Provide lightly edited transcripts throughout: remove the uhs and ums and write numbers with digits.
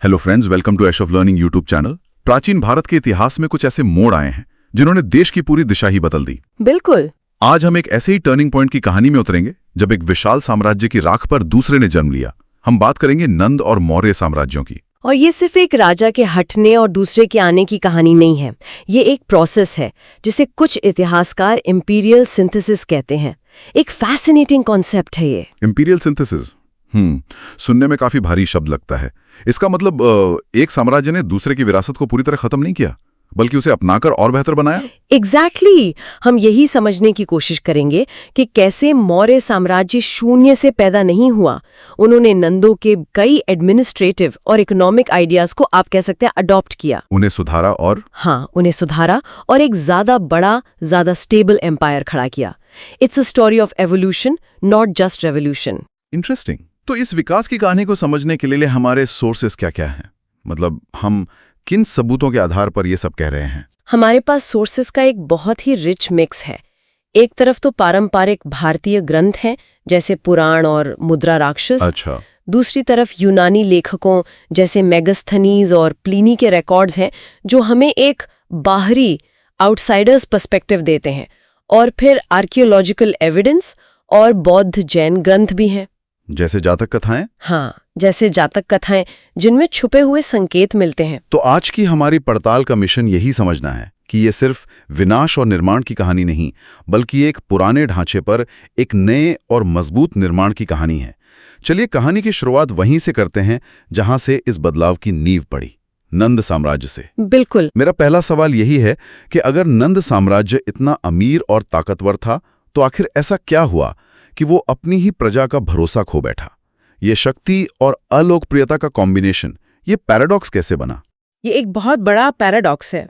Hello friends, welcome to ash of learning YouTube channel. प्राचीन भारत के इतिहास में कुछ ऐसे मोड़ आए हैं जिन्होंने देश की पूरी दिशा ही बदल दी। बिल्कुल। आज हम एक ऐसे ही टर्निंग पॉइंट की कहानी में उतरेंगे जब एक विशाल साम्राज्य की राख पर दूसरे ने जन्म लिया। हम बात करेंगे नंद और मौर्य साम्राज्यों की। और ये सिर्फ एक राजा के हटने और दूसरे के आने की कहानी नहीं है, ये एक प्रोसेस है जिसे कुछ इतिहासकार इंपीरियल सिंथेसिस कहते हैं। एक फैसिनेटिंग कॉन्सेप्ट है ये। इंपीरियल सिंथेसिस सुनने में काफी भारी शब्द लगता है। इसका मतलब एक साम्राज्य ने दूसरे की विरासत को पूरी तरह खत्म नहीं किया, बल्कि उसे अपनाकर और बेहतर बनाया। एग्जैक्टली। हम यही समझने की कोशिश करेंगे कि कैसे मौर्य साम्राज्य शून्य से पैदा नहीं हुआ। उन्होंने नंदों के कई एडमिनिस्ट्रेटिव और इकोनॉमिक आइडियाज को आप कह सकते हैं अडॉप्ट किया, उन्हें सुधारा और एक ज्यादा बड़ा, ज्यादा स्टेबल एम्पायर खड़ा किया। It's a story of evolution, not just revolution. Interesting. तो इस विकास की कहानी को समझने के लिए हमारे सोर्सेस क्या-क्या हैं? मतलब हम किन सबूतों के आधार पर ये सब कह रहे हैं? हमारे पास सोर्सेस का एक बहुत ही रिच मिक्स है। एक तरफ तो पारंपरिक भारतीय ग्रंथ हैं, जैसे पुराण और मुद्रा राक्षस। अच्छा। दूसरी तरफ यूनानी लेखकों जैसे मेगास्थनीज और प्लिनी के रिकॉर्ड्स हैं, जो हमें एक बाहरी आउटसाइडर्स पर्सपेक्टिव देते हैं। और फिर आर्कियोलॉजिकल एविडेंस और बौद्ध जैन ग्रंथ भी हैं, जैसे जातक कथाएं। हाँ, जैसे जातक कथाएं, जिनमें छुपे हुए संकेत मिलते हैं। तो आज की हमारी पड़ताल का मिशन यही समझना है कि ये सिर्फ विनाश और निर्माण की कहानी नहीं, बल्कि एक पुराने ढांचे पर एक नए और मजबूत निर्माण की कहानी है। चलिए कहानी की शुरुआत वहीं से करते हैं जहां से इस बदलाव की नींव पड़ी, नंद साम्राज्य से। बिल्कुल। मेरा पहला सवाल यही है कि अगर नंद साम्राज्य इतना अमीर और ताकतवर था, तो आखिर ऐसा क्या हुआ कि वो अपनी ही प्रजा का भरोसा खो बैठा? ये शक्ति और अलोकप्रियता का कॉम्बिनेशन, ये पैराडॉक्स कैसे बना? ये एक बहुत बड़ा पैराडॉक्स है।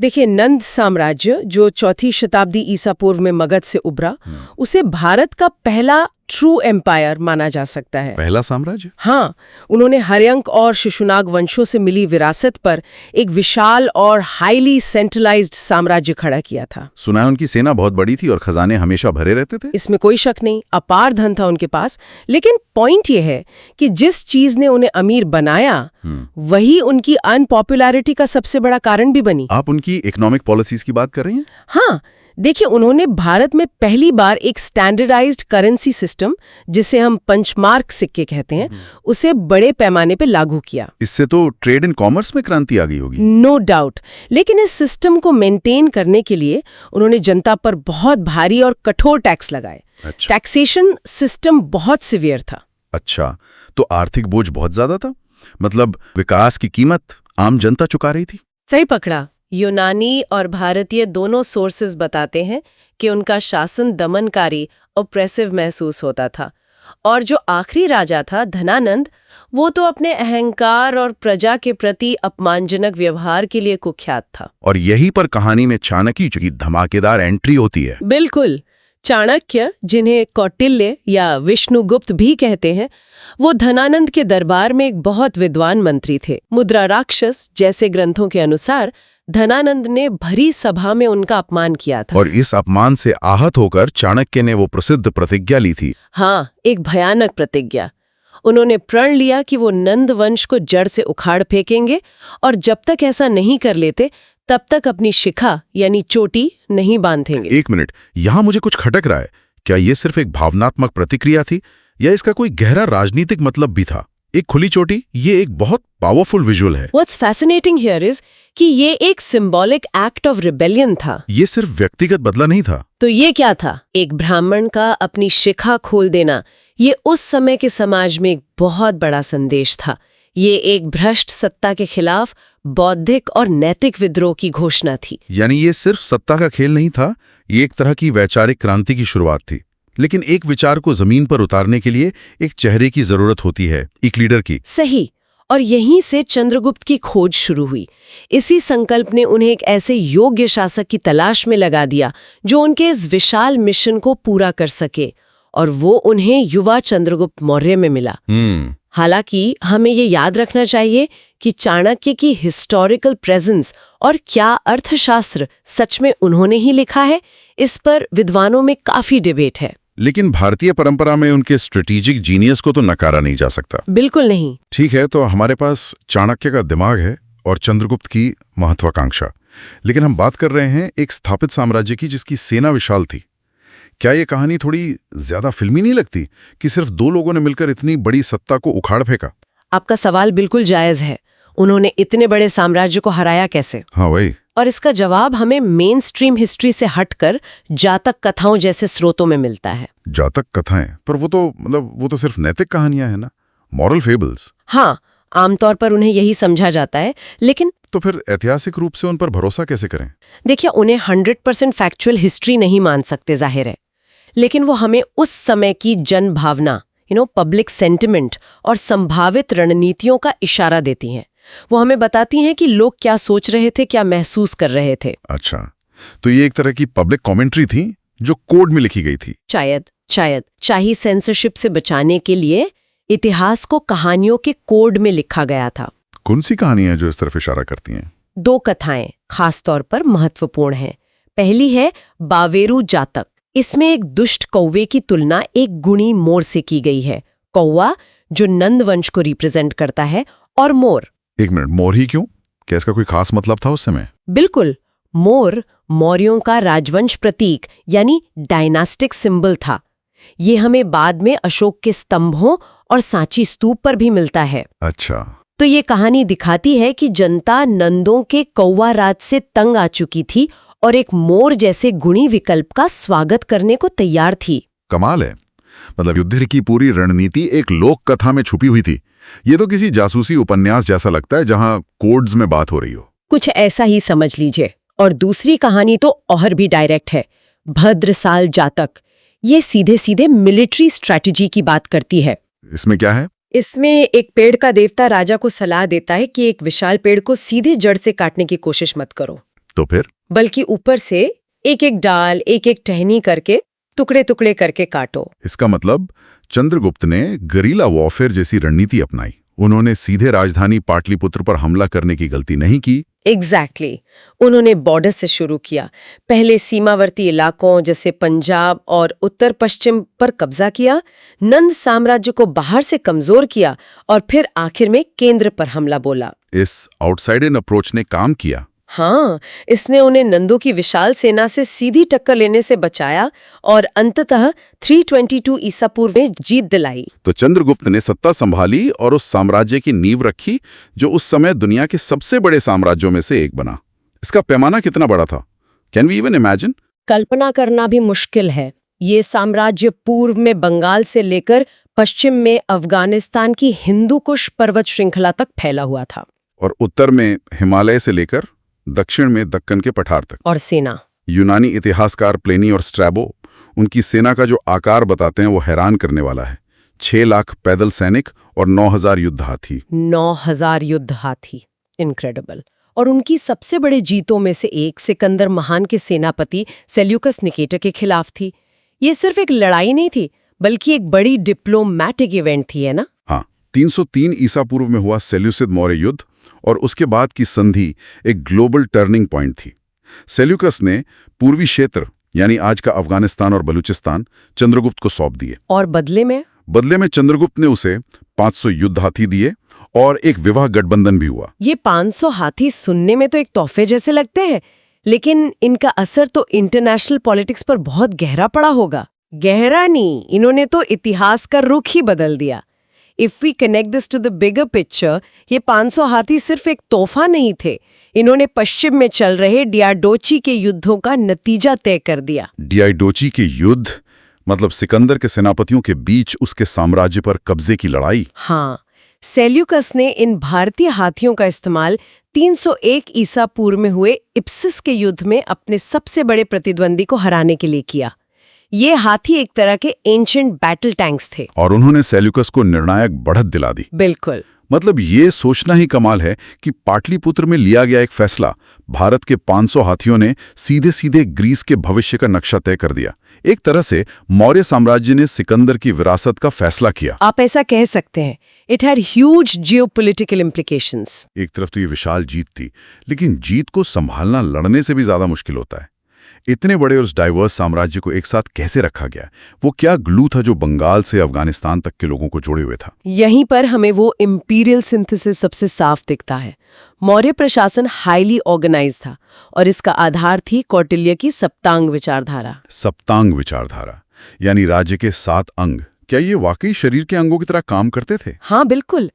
देखिए, नंद साम्राज्य जो 4वीं शताब्दी ईसा पूर्व में मगध से उभरा, उसे भारत का पहला ट्रू एम्पायर माना जा सकता है। पहला साम्राज्य? हाँ, उन्होंने हर्यंक और शिशुनाग वंशों से मिली विरासत पर एक विशाल और हाईली सेंट्रलाइज्ड साम्राज्य खड़ा किया था। सुना है उनकी सेना बहुत बड़ी थी और खजाने हमेशा भरे रहते थे। इसमें कोई शक नहीं, अपार धन था उनके पास। लेकिन पॉइंट ये है कि जिस चीज ने उन्हें अमीर बनाया, वही उनकी अनपॉपुलैरिटी का सबसे बड़ा कारण भी बनी। आप उनकी इकोनॉमिक पॉलिसीज की बात कर रही हैं? हाँ, देखिए, उन्होंने भारत में पहली बार एक स्टैंडर्डाइज्ड करेंसी सिस्टम, जिसे हम पंचमार्क सिक्के कहते हैं, उसे बड़े पैमाने पे लागू किया। इससे तो ट्रेड एंड कॉमर्स में क्रांति आ गई होगी। No doubt. लेकिन इस सिस्टम को मेंटेन करने के लिए उन्होंने जनता पर बहुत भारी और कठोर टैक्स लगाए। अच्छा। टैक्सेशन सिस्टम बहुत सिवियर था। अच्छा, तो आर्थिक बोझ बहुत ज्यादा था? मतलब विकास की कीमत आम जनता चुका रही थी? सही पकड़ा। यूनानी और भारतीय दोनों सोर्सेज बताते हैं कि उनका शासन दमनकारी, ऑप्रेसिव महसूस होता था। और जो आखिरी राजा था, धनानंद, वो तो अपने अहंकार और प्रजा के प्रति अपमानजनक व्यवहार के लिए कुख्यात था। और यही पर कहानी में चाणक्य की धमाकेदार एंट्री होती है। बिल्कुल। चाणक्य, जिन्हें कौटिल्य या विष्णुगुप्त भी कहते हैं, वो धनानंद के दरबार में एक बहुत विद्वान मंत्री थे। मुद्रा राक्षस जैसे ग्रंथों के अनुसार धनानंद ने भरी सभा में उनका अपमान किया था। और इस अपमान से आहत होकर चाणक्य ने वो प्रसिद्ध प्रतिज्ञा ली थी। हाँ, एक भयानक प्रतिज्ञा। उन्होंने प्रण लिया कि वो नंद वंश को जड़ से उखाड़ फेंकेंगे और जब तक ऐसा नहीं कर लेते, तब तक अपनी शिखा यानी चोटी नहीं बांधेंगे। एक मिनट, यहाँ मुझे कुछ खटक रहा है। क्या ये सिर्फ एक भावनात्मक प्रतिक्रिया थी या इसका कोई गहरा राजनीतिक मतलब भी था? एक खुली चोटी, ये एक बहुत पावरफुल विजुअल है। What's fascinating here is कि ये एक सिंबॉलिक एक्ट ऑफ रिबेलियन था। ये सिर्फ व्यक्तिगत बदला नहीं था। तो ये क्या था? एक ब्राह्मण का अपनी शिखा खोल देना। ये उस समय के समाज में एक बहुत बड़ा संदेश था। ये एक भ्रष्ट सत्ता के खिलाफ बौद्धिक और नैतिक विद्रोह की घोषणा थी। यानी ये सिर्फ सत्ता का खेल नहीं था, ये एक तरह की वैचारिक क्रांति की शुरुआत थी। लेकिन एक विचार को जमीन पर उतारने के लिए एक चेहरे की जरूरत होती है, एक लीडर की। सही। और यहीं से चंद्रगुप्त की खोज शुरू हुई। इसी संकल्प ने उन्हें एक ऐसे योग्य शासक की तलाश में लगा दिया जो उनके इस विशाल मिशन को पूरा कर सके, और वो उन्हें युवा चंद्रगुप्त मौर्य में मिला। हालांकि हमें ये याद रखना चाहिए कि चाणक्य की हिस्टोरिकल प्रेजेंस और क्या अर्थशास्त्र सच में उन्होंने ही लिखा है, इस पर विद्वानों में काफी डिबेट है। लेकिन भारतीय परंपरा में उनके स्ट्रेटेजिक जीनियस को तो नकारा नहीं जा सकता। बिल्कुल नहीं। ठीक है, तो हमारे पास चाणक्य का दिमाग है और चंद्रगुप्त की महत्वाकांक्षा, लेकिन हम बात कर रहे हैं एक स्थापित साम्राज्य की जिसकी सेना विशाल थी। क्या ये कहानी थोड़ी ज्यादा फिल्मी नहीं लगती कि सिर्फ दो लोगों ने मिलकर इतनी बड़ी सत्ता को उखाड़ फेंका? आपका सवाल बिल्कुल जायज है। उन्होंने इतने बड़े साम्राज्य को हराया कैसे? हाँ वही। और इसका जवाब हमें मेन स्ट्रीम हिस्ट्री से हटकर जातक कथाओं जैसे स्रोतों में मिलता है। जातक कथाएं? पर वो तो सिर्फ नैतिक कहानियां हैं ना, मॉरल फेबल्स। हाँ, आमतौर पर उन्हें यही समझा जाता है, लेकिन तो फिर ऐतिहासिक रूप से उन पर भरोसा कैसे करें? देखिए, उन्हें 100% फैक्चुअल हिस्ट्री नहीं मान सकते, जाहिर है, लेकिन वो हमें उस समय की जन भावना, पब्लिक सेंटिमेंट और संभावित रणनीतियों का इशारा देती हैं। वो हमें बताती हैं कि लोग क्या सोच रहे थे, क्या महसूस कर रहे थे। अच्छा, तो ये एक तरह की पब्लिक कमेंट्री थी जो कोड में लिखी गई थी। शायद चाहे सेंसरशिप से बचाने के लिए इतिहास को कहानियों के कोड में लिखा गया था। कौन सी कहानियां जो इस तरफ इशारा करती हैं? 2 कथाएं खास तौर पर महत्वपूर्ण हैं। पहली है बावेरू जातक। इसमें एक दुष्ट कौवे की तुलना एक गुणी मोर से की गई है। कौवा जो नंद वंश को रिप्रेजेंट करता है, और मोर। एक मिनट, मोर ही क्यों? क्या इसका कोई खास मतलब था उस समय? बिल्कुल, मोर मौर्यों का राजवंश प्रतीक यानी डायनास्टिक सिंबल था। ये हमें बाद में अशोक के स्तंभों और सांची स्तूप पर भी मिलता है। अच्छा, तो ये कहानी दिखाती है कि जनता नंदों के कौवा राज से तंग आ चुकी थी और एक मोर जैसे गुणी विकल्प का स्वागत करने को तैयार थी। कमाल है। मतलब युद्ध की पूरी रणनीति एक लोक कथा में छुपी हुई थी। ये तो किसी जासूसी उपन्यास जैसा लगता है जहां कोड्स में बात हो रही हो। कुछ ऐसा ही समझ लीजिए। और दूसरी कहानी तो और भी डायरेक्ट है, भद्रसाल जातक। ये सीधे सीधे मिलिट्री स्ट्रैटेजी की बात करती है। इसमें क्या है? इसमें एक पेड़ का देवता राजा को सलाह देता है कि एक विशाल पेड़ को सीधे जड़ से काटने की कोशिश मत करो, तो फिर बल्कि ऊपर से एक एक डाल, एक एक टहनी करके टुकड़े टुकड़े करके काटो। इसका मतलब चंद्रगुप्त ने गरिला वॉरफेयर जैसी रणनीति अपनाई। उन्होंने सीधे राजधानी पाटलिपुत्र पर हमला करने की गलती नहीं की। एग्जैक्टली। उन्होंने बॉर्डर से शुरू किया। पहले सीमावर्ती इलाकों जैसे पंजाब और उत्तर पश्चिम पर कब्जा किया, नंद साम्राज्य को बाहर से कमजोर किया और फिर आखिर में केंद्र पर हमला बोला। इस आउटसाइड इन अप्रोच ने काम किया। हाँ, इसने उन्हें नंदों की विशाल सेना से सीधी टक्कर लेने से बचाया और अंततः 322 ईसा पूर्व में जीत दिलाई। तो चंद्रगुप्त ने सत्ता संभाली और उस साम्राज्य की नींव रखी जो उस समय दुनिया के सबसे बड़े साम्राज्यों में से एक बना। इसका पैमाना कितना बड़ा था? Can we even imagine? कल्पना करना भी मुश्किल है। ये साम्राज्य पूर्व में बंगाल से लेकर पश्चिम में अफगानिस्तान की हिंदू कुश पर्वत श्रृंखला तक फैला हुआ था, और उत्तर में हिमालय से लेकर दक्षिण में दक्कन के पठार तक। और सेना, यूनानी इतिहासकार प्लेनी और स्ट्रैबो उनकी सेना का जो आकार बताते हैं वो हैरान करने वाला है। 6 लाख पैदल सैनिक और 9,000 युद्ध हाथी। 9,000 युद्ध हाथी, इनक्रेडिबल। और उनकी सबसे बड़े जीतों में से एक सिकंदर महान के सेनापति सेल्यूकस निकेटर के खिलाफ थी। ये सिर्फ एक लड़ाई नहीं थी, बल्कि एक बड़ी डिप्लोमैटिक इवेंट थी, है ना? हाँ, 303 ईसा पूर्व में हुआ सेल्यूसिड मौर्य युद्ध और उसके बाद की संधि एक ग्लोबल टर्निंग पॉइंट थी। सेल्यूकस ने पूर्वी क्षेत्र यानी आज का अफगानिस्तान और बलूचिस्तान चंद्रगुप्त को सौंप दिए। और बदले में चंद्रगुप्त ने उसे 500 युद्ध हाथी दिए और एक विवाह गठबंधन भी हुआ। ये 500 हाथी सुनने में तो एक तोहफे जैसे लगते हैं, लेकिन इनका असर तो इंटरनेशनल पॉलिटिक्स पर बहुत गहरा पड़ा होगा। गहरा नहीं, इन्होंने तो इतिहास का रुख ही बदल दिया। If we connect this to the bigger picture, ये 500 हाथी सिर्फ एक तोहफा नहीं थे, इन्होंने पश्चिम में चल रहे डियाडोची के युद्धों का नतीजा तय कर दिया। डियाडोची के युद्ध मतलब सिकंदर के सेनापतियों के बीच उसके साम्राज्य पर कब्जे की लड़ाई। हाँ, सेल्यूकस ने इन भारतीय हाथियों का इस्तेमाल 301 ईसा पूर्व में हुए इप्सिस के युद्ध में अपने सबसे बड़े प्रतिद्वंदी को हराने के लिए किया। ये हाथी एक तरह के एंशिएंट बैटल टैंक्स थे। और उन्होंने सेल्यूकस को निर्णायक बढ़त दिला दी। बिल्कुल। मतलब ये सोचना ही कमाल है कि पाटलिपुत्र में लिया गया एक फैसला भारत के 500 हाथियों ने सीधे सीधे ग्रीस के भविष्य का नक्शा तय कर दिया। एक तरह से मौर्य साम्राज्य ने सिकंदर की विरासत का फैसला किया। आप ऐसा कह सकते हैं। It had huge geopolitical implications. एक तरफ तो ये विशाल जीत थी, लेकिन जीत को संभालना लड़ने से भी ज्यादा मुश्किल होता है। इतने बड़े और उस डाइवर्स साम्राज्य को एक साथ कैसे रखा गया? वो क्या ग्लू था जो बंगाल से अफगानिस्तान तक के लोगों को जोड़े हुए था? यहीं पर हमें वो इंपीरियल सिंथेसिस सबसे साफ दिखता है। मौर्य प्रशासन हाईली ऑर्गेनाइज था और इसका आधार थी कौटिल्य की सप्तांग विचारधारा। सप्तांग विचारधारा यानी राज्य के 7 अंग। क्या ये वाकई शरीर के अंगों की तरह काम करते थे? हाँ बिल्कुल।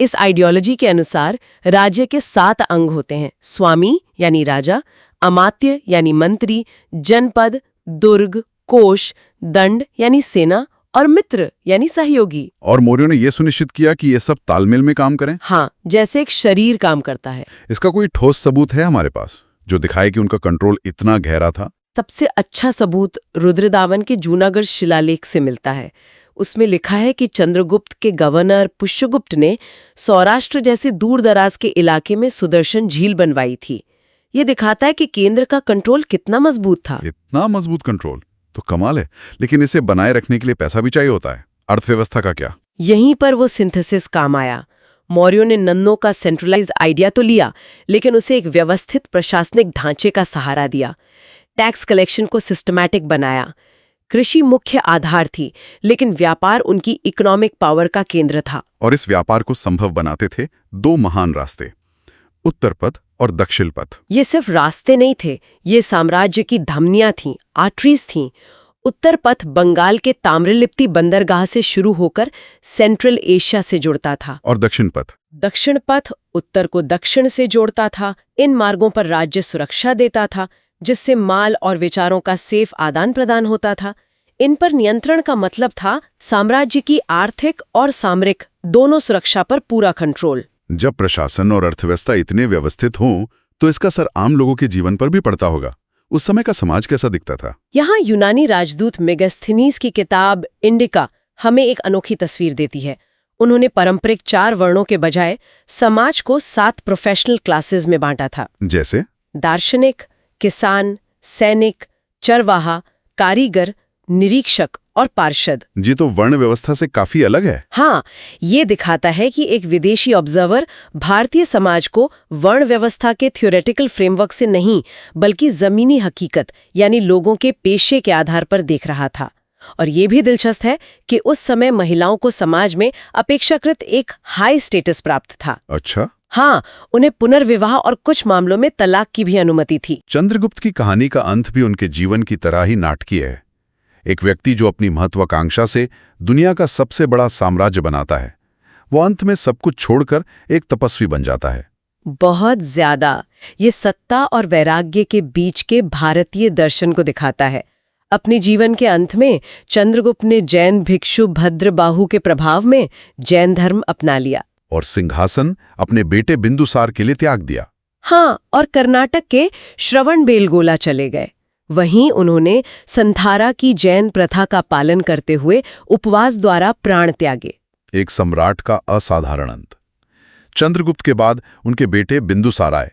इस आइडियोलॉजी के अनुसार राज्य के 7 अंग होते हैं: स्वामी यानी राजा, अमात्य यानी मंत्री, जनपद, दुर्ग, कोष, दंड यानी सेना और मित्र यानी सहयोगी। और मौर्यों ने यह सुनिश्चित किया कि ये सब तालमेल में काम करें? हाँ, जैसे एक शरीर काम करता है। इसका कोई ठोस सबूत है हमारे पास जो दिखाए कि उनका कंट्रोल इतना गहरा था? सबसे अच्छा सबूत रुद्रदावन के जूनागढ़ शिलालेख से मिलता है। उसमें लिखा है कि चंद्रगुप्त के गवर्नर पुष्यगुप्त ने सौराष्ट्र जैसे दूर दराज के इलाके में सुदर्शन झील बनवाई थी। ये दिखाता है कि केंद्र का कंट्रोल कितना मजबूत था। इतना मजबूत कंट्रोल तो कमाल है, लेकिन इसे बनाए रखने के लिए पैसा भी चाहिए होता है। अर्थव्यवस्था का क्या? यहीं पर वो सिंथेसिस काम आया। मौर्यों ने नन्नों का सेंट्रलाइज्ड आइडिया तो लिया, लेकिन उसे एक व्यवस्थित प्रशासनिक ढांचे का सहारा दिया। टैक्स कलेक्शन को सिस्टमैटिक बनाया। कृषि मुख्य आधार थी, लेकिन व्यापार उनकी इकोनॉमिक पावर का केंद्र था। और इस व्यापार को संभव बनाते थे 2 महान रास्ते, उत्तर पथ और दक्षिण पथ। ये सिर्फ रास्ते नहीं थे, ये साम्राज्य की धमनियां थीं, आर्टरीज थीं। उत्तर पथ बंगाल के ताम्रलिप्ति बंदरगाह से शुरू होकर सेंट्रल एशिया से जुड़ता था। और दक्षिण पथ? दक्षिण पथ उत्तर को दक्षिण से जोड़ता था। इन मार्गों पर राज्य सुरक्षा देता था, जिससे माल और विचारों का सेफ आदान प्रदान होता था। इन पर नियंत्रण का मतलब था साम्राज्य की आर्थिक और सामरिक दोनों सुरक्षा पर पूरा कंट्रोल। जब प्रशासन और अर्थव्यवस्था इतने व्यवस्थित हों, तो इसका असर आम लोगों के जीवन पर भी पड़ता होगा। उस समय का समाज कैसा दिखता था? यहाँ यूनानी राजदूत मेगास्थनीज की किताब इंडिका हमें एक अनोखी तस्वीर देती है। उन्होंने पारंपरिक 4 वर्णों के बजाय समाज को 7 प्रोफेशनल क्लासेस में बांटा था। जैसे? दार्शनिक, किसान, सैनिक, चरवाहा, कारीगर, निरीक्षक और पार्षद। जी, तो वर्ण व्यवस्था से काफी अलग है। हाँ, ये दिखाता है कि एक विदेशी ऑब्जर्वर भारतीय समाज को वर्ण व्यवस्था के थ्योरेटिकल फ्रेमवर्क से नहीं, बल्कि जमीनी हकीकत यानी लोगों के पेशे के आधार पर देख रहा था। और ये भी दिलचस्प है कि उस समय महिलाओं को समाज में अपेक्षाकृत एक हाई स्टेटस प्राप्त था। अच्छा। हाँ, उन्हें पुनर्विवाह और कुछ मामलों में तलाक की भी अनुमति थी। चंद्रगुप्त की कहानी का अंत भी उनके जीवन की तरह ही नाटकीय है। एक व्यक्ति जो अपनी महत्वाकांक्षा से दुनिया का सबसे बड़ा साम्राज्य बनाता है, वो अंत में सब कुछ छोड़कर एक तपस्वी बन जाता है। बहुत ज्यादा। ये सत्ता और वैराग्य के बीच के भारतीय दर्शन को दिखाता है। अपने जीवन के अंत में चंद्रगुप्त ने जैन भिक्षु भद्रबाहु के प्रभाव में जैन धर्म अपना लिया और सिंहासन अपने बेटे बिंदुसार के लिए त्याग दिया। हाँ, और कर्नाटक के श्रवणबेलगोला चले गए। वहीं उन्होंने संथारा की जैन प्रथा का पालन करते हुए उपवास द्वारा प्राण त्यागे। एक सम्राट का असाधारण अंत। चंद्रगुप्त के बाद उनके बेटे बिंदुसार आए,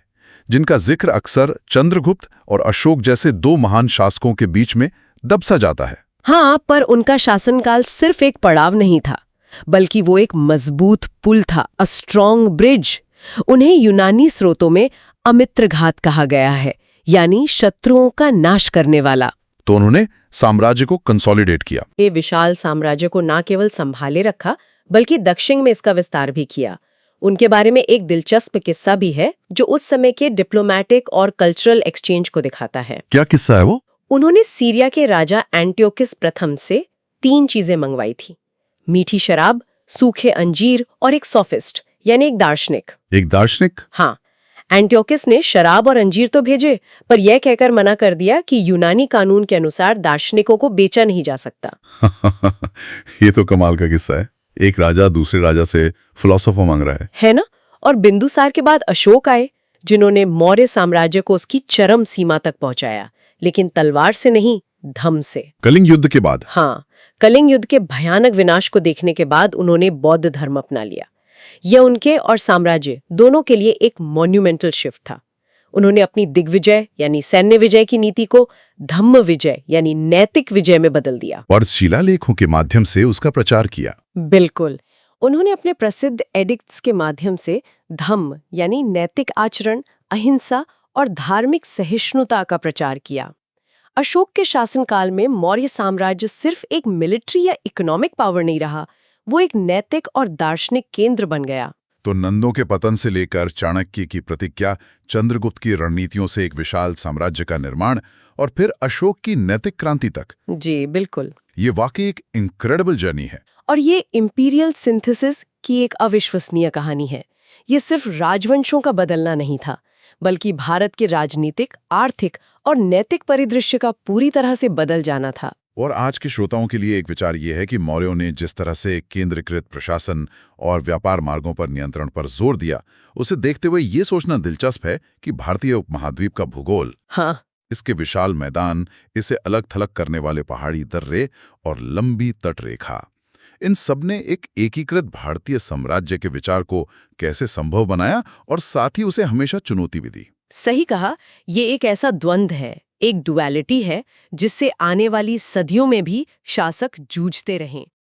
जिनका जिक्र अक्सर चंद्रगुप्त और अशोक जैसे 2 महान शासकों के बीच में दबसा जाता है। हाँ, पर उनका शासनकाल सिर्फ एक पड़ाव नहीं था, बल्कि वो एक मजबूत पुल था, अ स्ट्रॉन्ग ब्रिज। उन्हें यूनानी स्रोतों में अमित्रघात कहा गया है, यानी शत्रुओं का नाश करने वाला। तो उन्होंने साम्राज्य को कंसोलिडेट किया। ये विशाल साम्राज्य को न केवल संभाले रखा, बल्कि दक्षिण में इसका विस्तार भी किया। उनके बारे में एक दिलचस्प किस्सा भी है, जो उस समय के डिप्लोमैटिक और कल्चरल एक्सचेंज को दिखाता है। क्या किस्सा है वो? उन्होंने सीरिया के राजा एंटियोकस प्रथम से 3 चीजें मंगवाई थी: मीठी शराब, सूखे अंजीर और एक सोफिस्ट यानी एक दार्शनिक। एक दार्शनिक? हाँ, एंटियोकस ने शराब और अंजीर तो भेजे, पर यह कहकर मना कर दिया कि यूनानी कानून के अनुसार दार्शनिकों को बेचा नहीं जा सकता। ये तो कमाल का किस्सा है। एक राजा दूसरे राजा से फिलॉसफर मांग रहा है ना? और बिंदुसार के बाद अशोक आए, जिन्होंने मौर्य साम्राज्य को उसकी चरम सीमा तक पहुंचाया, लेकिन तलवार से नहीं, धम से। कलिंग युद्ध के बाद? हाँ, कलिंग युद्ध के भयानक विनाश को देखने के बाद उन्होंने बौद्ध धर्म अपना लिया। यह उनके और साम्राज्य दोनों के लिए एक मॉन्यूमेंटल शिफ्ट था। उन्होंने अपनी दिग्विजय यानी सैन्य विजय की नीति को धम्म विजय यानी नैतिक विजय में बदल दिया और शिलालेखों के माध्यम से उसका प्रचार किया। बिल्कुल। उन्होंने अपने प्रसिद्ध एडिक्ट्स के माध्यम से धम्म यानी नैतिक आचरण, अहिंसा और धार्मिक सहिष्णुता का प्रचार किया। अशोक के शासनकाल में मौर्य साम्राज्य सिर्फ एक मिलिट्री या इकोनॉमिक पावर नहीं रहा, वो एक नैतिक और दार्शनिक केंद्र बन गया। तो नंदों के पतन से लेकर चाणक्य की प्रतिज्ञा, चंद्रगुप्त की रणनीतियों से एक विशाल साम्राज्य का निर्माण और फिर अशोक की नैतिक क्रांति तक, जी बिल्कुल। ये वाकई एक इनक्रेडिबल जर्नी है। और ये इंपीरियल सिंथेसिस की एक अविश्वसनीय कहानी है। ये सिर्फ राजवंशों का बदलना नहीं था, बल्कि भारत के राजनीतिक, आर्थिक और नैतिक परिदृश्य का पूरी तरह से बदल जाना था। और आज के श्रोताओं के लिए एक विचार ये है कि मौर्यों ने जिस तरह से केंद्रीकृत प्रशासन और व्यापार मार्गों पर नियंत्रण पर जोर दिया, उसे देखते हुए ये सोचना दिलचस्प है कि भारतीय उपमहाद्वीप का भूगोल, हाँ, इसके विशाल मैदान, इसे अलग थलग करने वाले पहाड़ी दर्रे और लंबी तटरेखा, इन सब ने एक एकीकृत भारतीय साम्राज्य के विचार को कैसे संभव बनाया और साथ ही उसे हमेशा चुनौती भी दी। सही कहा। ये एक ऐसा द्वंद्व है, एक डुअलिटी है, जिससे आने वाली सदियों में भी शासक जूझते रहें।